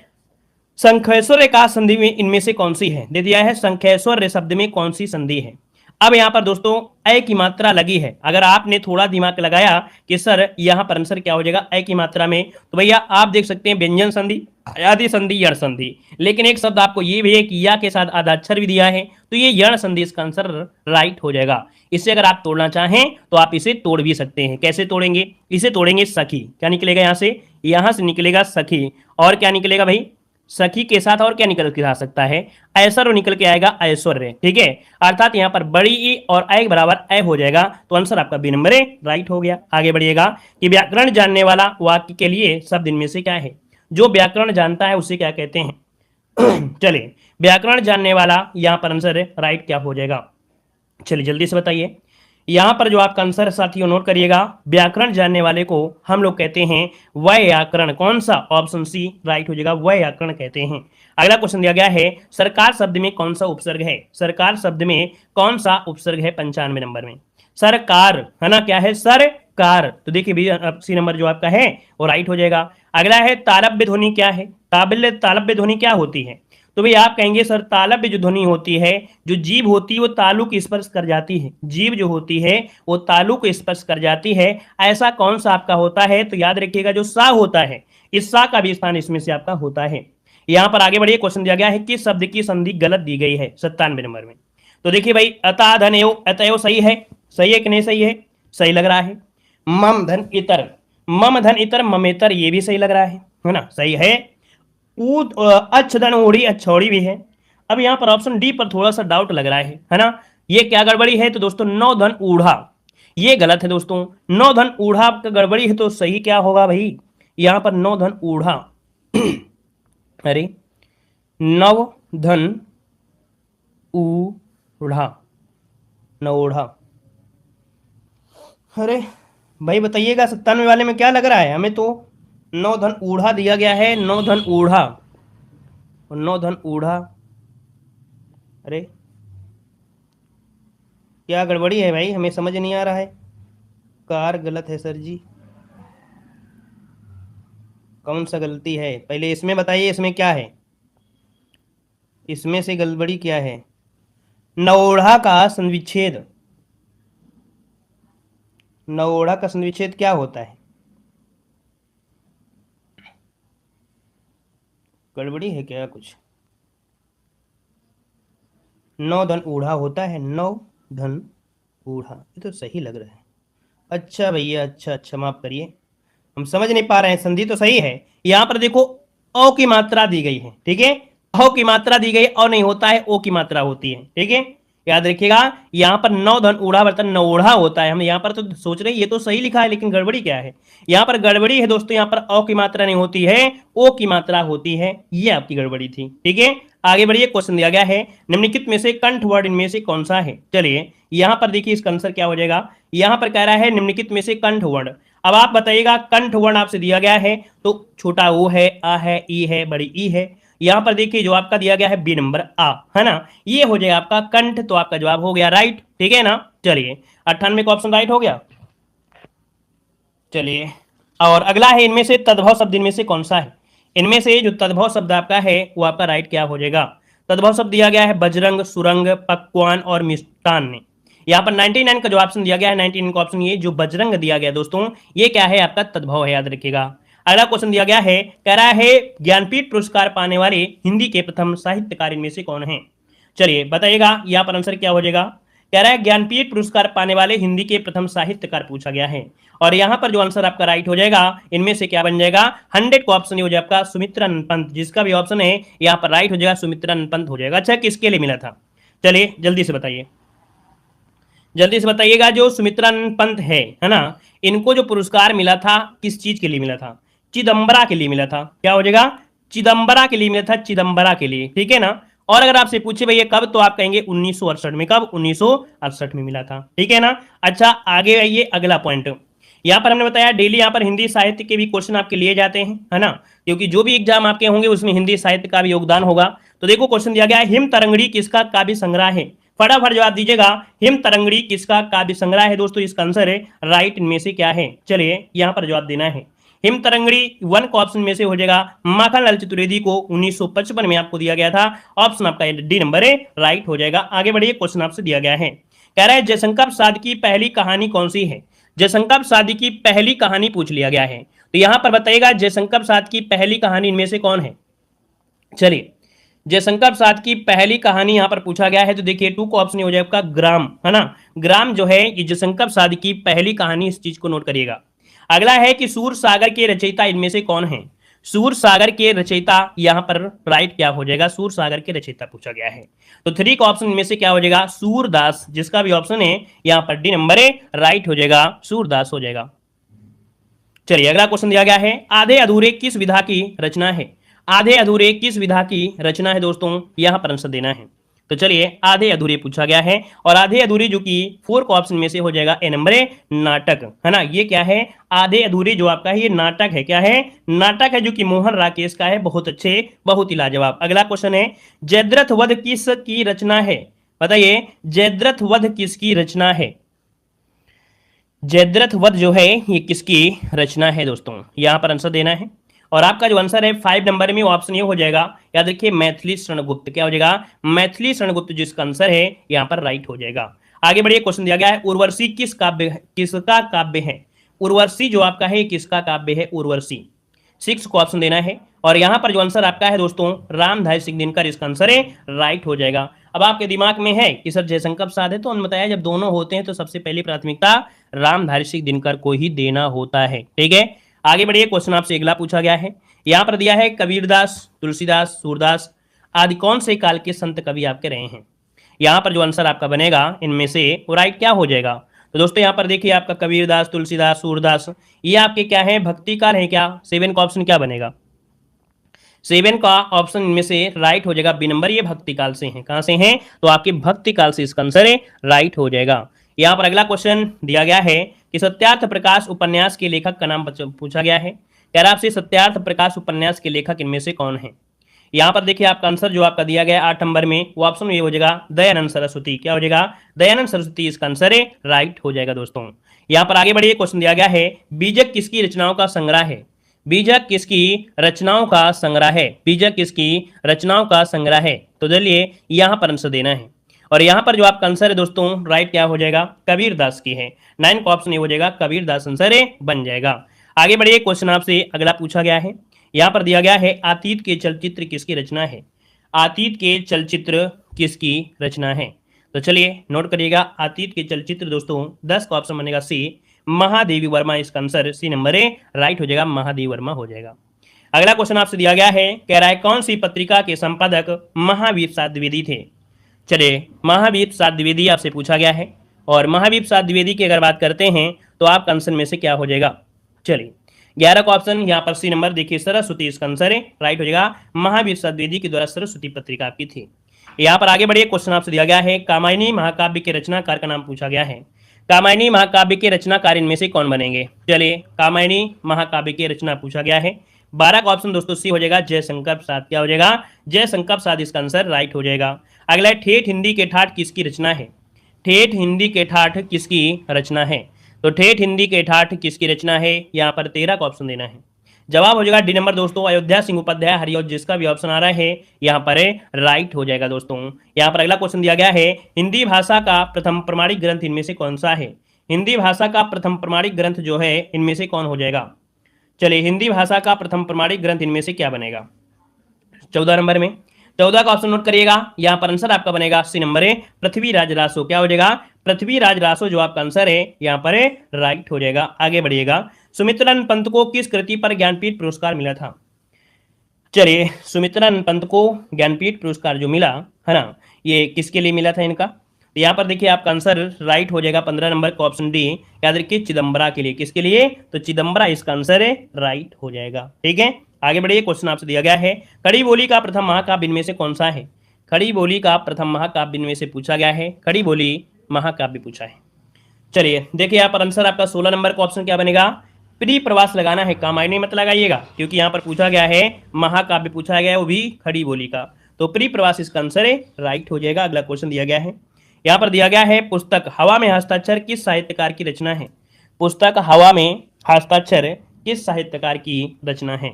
संख्येश्वर का संधि में इनमें से कौन सी है? दे दिया है संख्येश्वर शब्द में कौन सी संधि है। अब यहां पर दोस्तों अ की मात्रा लगी है। अगर आपने थोड़ा दिमाग लगाया कि सर यहां पर आंसर क्या हो जाएगा अ की मात्रा में, तो भैया आप देख सकते हैं व्यंजन संधि, आदि संधि, यण संधि। लेकिन एक शब्द आपको ये भी है कि या के साथ आधा अक्षर भी दिया है, तो ये यण संधि इसका आंसर राइट हो जाएगा। इससे अगर आप तोड़ना चाहें तो आप इसे तोड़ भी सकते हैं। कैसे तोड़ेंगे? इसे तोड़ेंगे सखी। क्या निकलेगा यहां से निकलेगा सखी। और क्या निकलेगा भाई? सखी के साथ और क्या निकल के आ सकता है? ऐश्वर्य निकल के आएगा, ऐश्वर्य। ठीक है, अर्थात यहां पर बड़ी ई और ऐ बराबर ऐ हो जाएगा, तो आंसर आपका बी नंबर राइट हो गया। आगे बढ़िएगा कि व्याकरण जानने वाला वाक्य के लिए शब्द इनमें से क्या है? जो व्याकरण जानता है उसे क्या कहते हैं? चलिए, व्याकरण जानने वाला, यहां पर आंसर राइट क्या हो जाएगा? चलिए जल्दी से बताइए। यहां पर जो आपका आंसर साथियों नोट करिएगा, व्याकरण जानने वाले को हम लोग कहते हैं व्याकरण। कौन सा? ऑप्शन सी राइट हो जाएगा, व्याकरण कहते हैं। अगला क्वेश्चन दिया गया है, सरकार शब्द में कौन सा उपसर्ग है? सरकार शब्द में कौन सा उपसर्ग है 95 नंबर में? सरकार, है ना, क्या है? सरकार। तो देखिए भैया सी नंबर जो आपका है वो राइट हो जाएगा। अगला है तालब्य ध्वनि क्या है? तालब्य ध्वनि क्या होती है? तो भाई आप कहेंगे सर तालब्य जो ध्वनि होती है, जो जीभ होती है वो तालु को स्पर्श कर जाती है, जीभ जो होती है वो तालु को स्पर्श कर जाती है, ऐसा कौन सा आपका होता है? तो याद रखिएगा जो सा होता है, इस सा का भी स्थान इसमें से आपका होता है। यहां पर आगे बढ़िए, क्वेश्चन दिया गया है किस शब्द की संधि गलत दी गई है 97 नंबर में। तो देखिए भाई अता धन एव, अतएव सही है, सही है कि नहीं सही है? सही लग रहा है। मम धन इतर, मम धन इतर ममेतर, ये भी सही लग रहा है ना, सही है। अच्छ धन ओढ़ी, अच्छौड़ी भी है। अब यहां पर ऑप्शन डी पर थोड़ा सा डाउट लग रहा है ना, ये क्या गड़बड़ी है? तो दोस्तों नौ धन ऊढ़ा, ये गलत है दोस्तों। नौ धन ऊढ़ा का गड़बड़ी है, तो सही क्या होगा भाई? यहां पर नौ धन ऊढ़ा अरे नव धन ऊढ़ा, नौढ़ा। अरे भाई बताइएगा 97 वाले में क्या लग रहा है? हमें तो नौ धन ऊढ़ा दिया गया है, नौ धन ऊढ़ा और नौ धन ऊढ़ा। अरे क्या गड़बड़ी है भाई? हमें समझ नहीं आ रहा है। कार गलत है सर जी, कौन सा गलती है? पहले इसमें बताइए, इसमें क्या है? इसमें से गड़बड़ी क्या है? नौढ़ा का संविच्छेद, नौढ़ा का संविच्छेद क्या होता है? गड़बड़ी है क्या कुछ? नौ धन ऊढ़ा होता है, नौ धन ऊढ़ा, ये तो सही लग रहा है। अच्छा भैया, अच्छा अच्छा, माफ करिए, हम समझ नहीं पा रहे हैं। संधि तो सही है, यहां पर देखो ओ की मात्रा दी गई है, ठीक है, ओ की मात्रा दी गई, और नहीं होता है, ओ की मात्रा होती है, ठीक है। याद रखिएगा यहां पर नौ धन ऊढ़ा बर्तन नौढ़ा होता है। हम यहां पर तो सोच रहे हैं ये तो सही लिखा है, लेकिन गड़बड़ी क्या है? यहां पर गड़बड़ी है दोस्तों, यहां पर ओ की मात्रा नहीं होती है, ओ की मात्रा होती है, ये आपकी गड़बड़ी थी, ठीक है। आगे बढ़िए, क्वेश्चन दिया गया है निम्नलिखित में से कंठ वर्ण इनमें से कौन सा है? चलिए यहां पर देखिए इसका आंसर क्या हो जाएगा। यहां पर कह रहा है निम्नलिखित में से कंठ वर्ण। अब आप बताइएगा कंठ वर्ण आपसे दिया गया है तो छोटा ओ है, आ है, ई है, बड़ी ई है। यहां पर देखिए जो आपका दिया गया है बी नंबर आ, है ना, ये हो जाएगा आपका कंठ, तो आपका जवाब हो गया राइट, ठीक है ना। चलिए 98 का ऑप्शन राइट हो गया। चलिए और अगला है इनमें से तद्भव शब्द इनमें से कौन सा है? इनमें से जो तद्भव शब्द आपका है वो आपका राइट क्या हो जाएगा? तद्भव शब्द दिया गया है बजरंग, सुरंग, पकवान और मिष्टान। यहाँ पर 99 का जो ऑप्शन दिया गया है, 99 का ऑप्शन ये जो बजरंग दिया गया दोस्तों, ये क्या है? आपका तद्भव है, याद रखिएगा। अगला क्वेश्चन दिया गया है, कह रहा है ज्ञानपीठ पुरस्कार पाने वाले हिंदी के प्रथम साहित्यकार इनमें से कौन है? चलिए बताइएगा यहाँ पर आंसर क्या हो जाएगा। कह रहा है ज्ञानपीठ पुरस्कार पाने वाले हिंदी के प्रथम साहित्यकार पूछा गया है, और यहां पर जो आंसर आपका राइट हो जाएगा इनमें से क्या बन जाएगा? 100 का ऑप्शन हो जाएगा आपका सुमित्रानंद पंत, जिसका भी ऑप्शन है यहां पर राइट हो जाएगा, सुमित्रानंद पंत हो जाएगा। अच्छा किसके लिए मिला था? चलिए जल्दी से बताइए, जल्दी से बताइएगा। जो सुमित्रानंद पंत है ना, इनको जो पुरस्कार मिला था किस चीज के लिए मिला था? चिदम्बरा के लिए मिला था। क्या हो जाएगा? चिदम्बरा के लिए मिला था, चिदम्बरा के लिए, ठीक है ना। और अगर आपसे पूछे भैया कब, तो आप कहेंगे 1968 में। कब? 1968 में मिला था, ठीक है ना। अच्छा आगे आइए, अगला पॉइंट। यहाँ पर हमने बताया डेली यहाँ पर हिंदी साहित्य के भी क्वेश्चन आपके लिए जाते हैं, है ना, क्योंकि जो भी एग्जाम आपके होंगे उसमें हिंदी साहित्य का भी योगदान होगा। तो देखो क्वेश्चन दिया गया है, हिम तरंगड़ी किसका काव्य संग्रह है? फटाफट जवाब दीजिएगा, हिम तरंगड़ी किसका काव्य संग्रह है? दोस्तों इसका आंसर है राइट, इनमें से क्या है? चलिए यहाँ पर जवाब देना है। हिम तरंगड़ी वन का ऑप्शन में से हो जाएगा माखनलाल चतुर्वेदी को 1955 में आपको दिया गया था। ऑप्शन आपका डी नंबर है, राइट हो जाएगा। आगे बढ़िए, क्वेश्चन आपसे दिया गया है, कह रहा है जयशंकर प्रसाद की पहली कहानी कौन सी है? जयशंकर प्रसाद की पहली कहानी पूछ लिया गया है, तो यहां पर बताइएगा जयशंकर प्रसाद की पहली कहानी इनमें से कौन है? चलिए, जयशंकर प्रसाद की पहली कहानी यहां पर पूछा गया है, तो देखिए टू का ऑप्शन हो जाएगा ग्राम, है ना। ग्राम जो है ये जयशंकर प्रसाद की पहली कहानी, इस चीज को नोट करिएगा। अगला है कि सूर सागर के रचयिता इनमें से कौन है? सूर सागर के रचयिता, यहां पर राइट क्या हो जाएगा? सूर सागर के रचयिता पूछा गया है, तो थ्री का ऑप्शन इनमें से क्या हो जाएगा? सूरदास, जिसका भी ऑप्शन है यहां पर डी नंबर है, राइट हो जाएगा, सूरदास हो जाएगा। चलिए अगला क्वेश्चन दिया गया है, आधे अधूरे किस विधा की रचना है? आधे अधूरे किस विधा की रचना है दोस्तों, यहां पर आंसर देना है। तो चलिए आधे अधूरे पूछा गया है, और आधे अधूरे जो कि फोर का ऑप्शन में से हो जाएगा ए नंबर है, नाटक, है ना। ये क्या है? आधे अधूरे जो आपका है ये नाटक है, क्या है? नाटक है, जो कि मोहन राकेश का है। बहुत अच्छे, बहुत ही लाजवाब। अगला क्वेश्चन है, जयद्रथ वध किस की रचना है? बताइए जयद्रथ वध किसकी रचना है? जयद्रथ वध जो है ये किसकी रचना है दोस्तों, यहां पर आंसर देना है। और आपका जो आंसर है 5 नंबर में, वो ऑप्शन ये हो जाएगा, याद रखिए मैथिली शरणगुप्त। क्या हो जाएगा? मैथिली शरणगुप्त, जिसका आंसर है यहां पर राइट हो जाएगा। आगे बढ़िए, क्वेश्चन दिया गया है, उर्वशी किस काव्य, किसका काव्य है? उर्वशी जो आपका है किसका काव्य है? उर्वशी, 6 को ऑप्शन देना है। और यहां पर जो आंसर आपका है दोस्तों रामधारी सिंह दिनकर, इसका आंसर है राइट हो जाएगा। अब आपके दिमाग में है कि सर जयशंकर प्रसाद है, तो हमने बताया जब दोनों होते हैं तो सबसे पहली प्राथमिकता रामधारी सिंह दिनकर को ही देना होता है, ठीक है। आगे बढ़िए, क्वेश्चन आपसे अगला पूछा गया है, यहां पर दिया है कबीरदास, तुलसीदास, सूरदास आदि कौन से काल के संत कवि आपके रहे हैं? यहां पर जो आंसर आपका बनेगा इनमें से वो राइट क्या हो जाएगा? तो दोस्तों यहां पर देखिए आपका कबीरदास, तुलसीदास, सूरदास, ये आपके क्या है? भक्ति काल है क्या? 7 का ऑप्शन क्या बनेगा? 7 का ऑप्शन इनमें से राइट हो जाएगा बी नंबर, ये भक्ति काल से हैं। कहां से हैं? तो आपके भक्ति काल से इसका आंसर है राइट हो जाएगा। यहां पर अगला क्वेश्चन दिया गया है कि सत्यार्थ प्रकाश उपन्यास के लेखक का नाम पूछा गया है। कह रहा आपसे सत्यार्थ प्रकाश उपन्यास के लेखक इनमें से कौन है? यहां पर देखिए आपका आंसर जो आपका दिया गया 8 नंबर में, वो ऑप्शन ये हो जाएगा दयानंद सरस्वती। क्या हो जाएगा? दयानंद सरस्वती, इसका आंसर है राइट हो जाएगा दोस्तों। यहां पर आगे बढ़िए, क्वेश्चन दिया गया है, बीजक किसकी रचनाओं का संग्रह है? बीजक किसकी रचनाओं का संग्रह है? बीजक किसकी रचनाओं का संग्रह है? तो चलिए यहां पर आंसर देना है। और यहां पर जो आपका आंसर है दोस्तों राइट क्या हो जाएगा? कबीरदास की है। 9 का ऑप्शन ये हो जाएगा कबीरदास, आंसर है बन जाएगा। आगे बढ़िए, क्वेश्चन आपसे अगला पूछा गया है, यहां पर दिया गया है अतीत के चलचित्र किसकी रचना है? अतीत के चलचित्र किसकी रचना है? तो चलिए नोट करिएगा, अतीत के चलचित्र दोस्तों 10 का ऑप्शन बनेगा सी, महादेवी वर्मा, इसका आंसर सी नंबर है, राइट हो जाएगा, महादेवी वर्मा हो जाएगा। अगला क्वेश्चन आपसे दिया गया है, कह रहा है कौन सी पत्रिका के संपादक महावीर प्रसाद द्विवेदी थे? चलिए महावीर प्रसाद द्विवेदी आपसे पूछा गया है, और महावीर प्रसाद द्विवेदी की अगर बात करते हैं तो आपका आंसर में से क्या हो जाएगा? चलिए 11 का ऑप्शन यहाँ पर सी नंबर, देखिए सरस्वती, इसका आंसर है राइट हो जाएगा, महावीर प्रसाद द्विवेदी के द्वारा सरस्वती पत्रिका आपकी थी। यहाँ पर आगे बढ़िए, क्वेश्चन आपसे दिया गया है, कामायनी महाकाव्य के रचनाकार का नाम पूछा गया है। कामायनी महाकाव्य के रचनाकार इनमें से कौन बनेंगे? चलिए कामायनी महाकाव्य के रचना पूछा गया है। 12 का ऑप्शन दोस्तों सी हो जाएगा, जयशंकर प्रसाद। क्या हो जाएगा? जयशंकर प्रसाद, इसका आंसर राइट हो जाएगा। अगला है, ठेठ हिंदी के ठाठ किसकी रचना है? ठेठ हिंदी के ठाठ किसकी रचना है? तो ठेठ हिंदी के ठाठ किसकी रचना है? यहाँ पर 13 का ऑप्शन देना है। जवाब हो जाएगा डी नंबर दोस्तों, अयोध्या सिंह उपाध्याय हरिऔध, जिसका भी ऑप्शन आ रहा है यहाँ पर राइट हो जाएगा दोस्तों। यहाँ पर अगला क्वेश्चन दिया गया है, हिंदी भाषा का प्रथम प्रमाणिक ग्रंथ इनमें से कौन सा है? हिंदी भाषा का प्रथम प्रमाणिक ग्रंथ जो है इनमें से कौन हो जाएगा? चलिए हिंदी भाषा का प्रथम प्रमाणिक ग्रंथ इनमें से क्या बनेगा? 14 नंबर में, 14 का ऑप्शन नोट करिएगा। यहाँ पर आंसर आपका बनेगा सी नंबर है, पृथ्वीराज रासो। क्या हो जाएगा? पृथ्वीराज रासो जो आपका आंसर है यहाँ पर राइट हो जाएगा। आगे बढ़िएगा, सुमित्रानंद पंत को किस कृति पर ज्ञानपीठ पुरस्कार मिला था? चलिए सुमित्रानंद पंत को ज्ञानपीठ पुरस्कार जो मिला है ना, ये किसके लिए मिला था इनका? तो यहाँ पर देखिए आपका आंसर राइट हो जाएगा 15 नंबर का ऑप्शन डी, याद रखिए चिदम्बरा के लिए। किसके लिए? तो चिदम्बरा, इसका आंसर है राइट हो जाएगा। ठीक है, आगे बढ़िए, क्वेश्चन आपसे दिया गया है, खड़ी बोली का प्रथम महाकाव्य इनमें से कौन सा है? खड़ी बोली का प्रथम महाकाव्य इनमें से पूछा गया है, खड़ी बोली महाकाव्य पूछा है। चलिए देखिए यहाँ पर आंसर आपका 16 नंबर का ऑप्शन क्या बनेगा? प्री प्रवास लगाना है, काम आईने मत लगाइएगा, क्योंकि यहाँ पर पूछा गया है महाकाव्य पूछा गया है, वो भी खड़ी बोली का, तो प्री प्रवास इसका आंसर है, राइट हो जाएगा। अगला क्वेश्चन दिया गया है, यहाँ पर दिया गया है, पुस्तक हवा में हस्ताक्षर किस साहित्यकार की रचना है? पुस्तक हवा में हस्ताक्षर किस साहित्यकार की रचना है?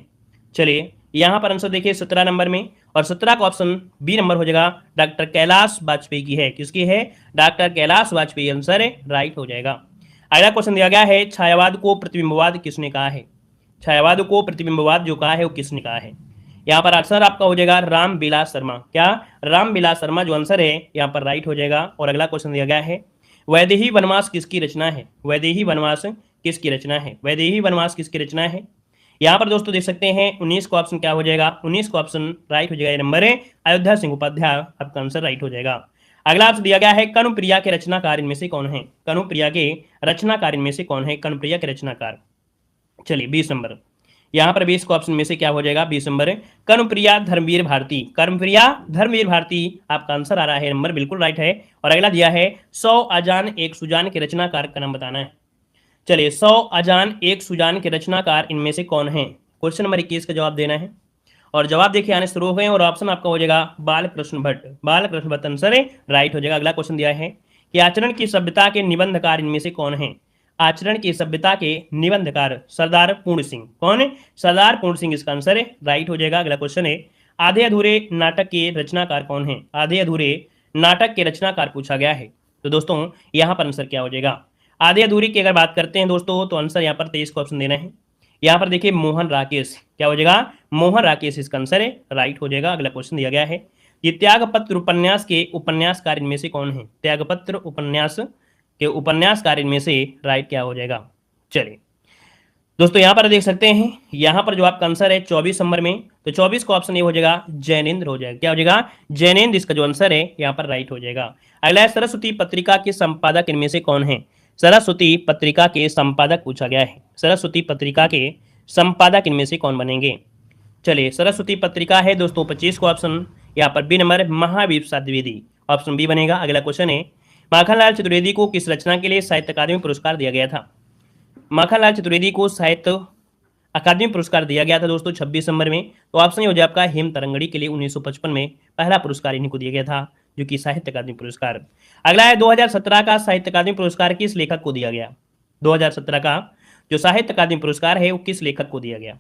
चलिए यहाँ पर आंसर देखिए 17 नंबर में, और 17 का ऑप्शन बी नंबर हो जाएगा, डॉक्टर कैलाश वाजपेयी की है। किसकी है? डॉक्टर कैलाश वाजपेयी, आंसर है, राइट हो जाएगा। अगला क्वेश्चन दिया गया है, छायावाद को प्रतिबिंबवाद किसने कहा है? छायावाद को प्रतिबिंबवाद जो कहा है वो किसने कहा है? यहाँ पर आंसर आपका हो जाएगा रामविलास शर्मा। क्या? रामविलास शर्मा जो आंसर है यहाँ पर राइट हो जाएगा। और अगला क्वेश्चन दिया गया है, वैदेही वनवास किसकी रचना है? वैदेही वनवास किसकी रचना है? वैदेही वनवास किसकी रचना है? यहाँ पर दोस्तों देख सकते हैं 19 का ऑप्शन क्या हो जाएगा? 19 का ऑप्शन राइट हो जाएगा, ये नंबर है अयोध्या सिंह उपाध्याय, आपका आंसर राइट हो जाएगा। अगला आपसे दिया गया है, कनुप्रिया के रचनाकार इनमें से कौन है? कनुप्रिया के रचनाकार इनमें से कौन है? कनुप्रिया के रचनाकार। चलिए 20 नंबर, यहाँ पर 20 का ऑप्शन में से क्या हो जाएगा? 20 नंबर कनुप्रिया धर्मवीर भारती। कनुप्रिया धर्मवीर भारती आपका आंसर आ रहा है, नंबर बिल्कुल राइट है। और अगला दिया है, 100 अजान एक सुजान के रचनाकार का नाम बताना है। चलिए 100 अजान एक सुजान के रचनाकार इनमें से कौन है? क्वेश्चन नंबर 21 का जवाब देना है, और जवाब देखिए आने शुरू हो गए, और ऑप्शन आपका हो जाएगा बालकृष्ण भट्ट। बालकृष्ण भट्ट आंसर है, राइट हो जाएगा। अगला क्वेश्चन दिया है कि आचरण की सभ्यता के निबंधकार इनमें से कौन है? आचरण की सभ्यता के निबंधकार सरदार पूर्ण सिंह। कौन है? सरदार पूर्ण सिंह, इसका आंसर है, राइट हो जाएगा। अगला क्वेश्चन है, आधे अधूरे नाटक के रचनाकार कौन है? आधे अधूरे नाटक के रचनाकार पूछा गया है, तो दोस्तों यहाँ पर आंसर क्या हो जाएगा? आधे अधूरी की अगर बात करते हैं दोस्तों, तो आंसर यहाँ पर 23 का ऑप्शन देना है। यहाँ पर देखिए मोहन राकेश, क्या हो जाएगा? मोहन राकेश इसका आंसर है, राइट हो जाएगा। अगला क्वेश्चन दिया गया है, ये त्यागपत्र उपन्यास के उपन्यासकार इनमें से कौन है? त्यागपत्र उपन्यास के उपन्यासकार इनमें से राइट क्या हो जाएगा? चलिए दोस्तों यहाँ पर देख सकते हैं, यहाँ पर जो आपका आंसर है 24 नंबर में, तो 24 का ऑप्शन ये हो जाएगा जैनेन्द्र हो जाएगा। क्या हो जाएगा? जैनेन्द्र, इसका जो आंसर है यहाँ पर राइट हो जाएगा। अगला है, सरस्वती पत्रिका के संपादक इनमें से कौन है? सरस्वती पत्रिका के संपादक पूछा गया है, सरस्वती पत्रिका के संपादक इनमें से कौन बनेंगे? चलिए सरस्वती पत्रिका है दोस्तों 25 को ऑप्शन, यहाँ पर B number Mahavir Prasad Dwivedi, option B बनेगा। अगला क्वेश्चन है, माखनलाल चतुर्वेदी को किस रचना के लिए साहित्य अकादमी पुरस्कार दिया गया था? माखनलाल चतुर्वेदी को साहित्य अकादमी पुरस्कार दिया गया था दोस्तों 26 नंबर में, तो ऑप्शन हो जाए आपका हेम तरंगड़ी के लिए 1955 में पहला पुरस्कार इन्हीं को दिया गया था, जो कि साहित्य अकादमी पुरस्कार। अगला है, 2017 का साहित्य अकादमी पुरस्कार किस लेखक को दिया गया? 2017 का जो साहित्य अकादमी पुरस्कार है वो किस लेखक को दिया गया?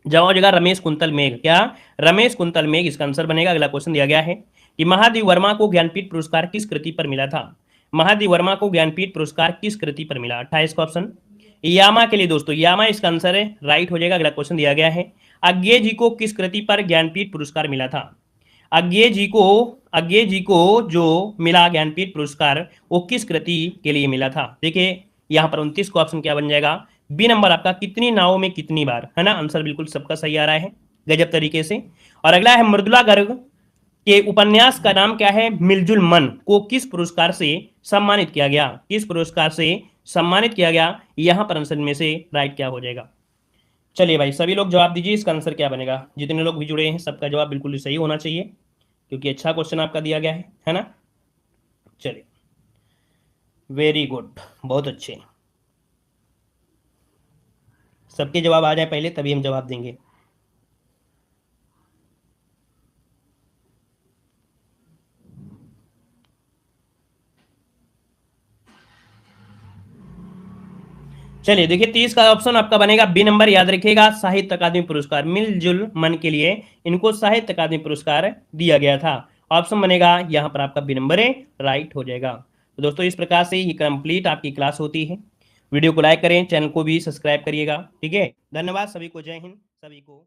जवाब हो जाएगा रमेश कुंतल मेघ। क्या? रमेश कुंतल मेघ इसका आंसर बनेगा। अगला क्वेश्चन दिया गया है कि महादेव वर्मा को ज्ञानपीठ पुरस्कार किस कृति पर मिला था? महादेव वर्मा को ज्ञानपीठ पुरस्कार किस कृति पर मिला? 28 का ऑप्शन यामा के लिए दोस्तों, यामा इसका आंसर है, राइट हो जाएगा। अगला क्वेश्चन दिया गया है, अज्ञे जी को किस कृति पर ज्ञानपीठ पुरस्कार मिला था? अज्ञे जी को जो मिला ज्ञानपीठ पुरस्कार वो किस कृति के लिए मिला था? देखिए यहाँ पर 29 का ऑप्शन क्या बन जाएगा? बी नंबर आपका कितनी नावों में कितनी बार, है ना। आंसर बिल्कुल सबका सही आ रहा है, गजब तरीके से। और अगला है, मृदुला गर्ग के उपन्यास का नाम क्या है? मिलजुल मन को किस पुरस्कार से सम्मानित किया गया? किस पुरस्कार से सम्मानित किया गया? यहां पर आंसर में से राइट क्या हो जाएगा? चलिए भाई सभी लोग जवाब दीजिए, इसका आंसर क्या बनेगा? जितने लोग भी जुड़े हैं सबका जवाब बिल्कुल सही होना चाहिए, क्योंकि अच्छा क्वेश्चन आपका दिया गया है ना। चलिए वेरी गुड, बहुत अच्छे, सबके जवाब आ जाए पहले तभी हम जवाब देंगे। चलिए देखिए 30 का ऑप्शन आपका बनेगा बी नंबर, याद रखिएगा साहित्य अकादमी पुरस्कार मिलजुल मन के लिए इनको साहित्य अकादमी पुरस्कार दिया गया था। ऑप्शन बनेगा यहाँ पर आपका बी नंबर है, राइट हो जाएगा। तो दोस्तों इस प्रकार से ये कंप्लीट आपकी क्लास होती है। वीडियो को लाइक करें, चैनल को भी सब्सक्राइब करिएगा, ठीक है। धन्यवाद सभी को, जय हिंद सभी को।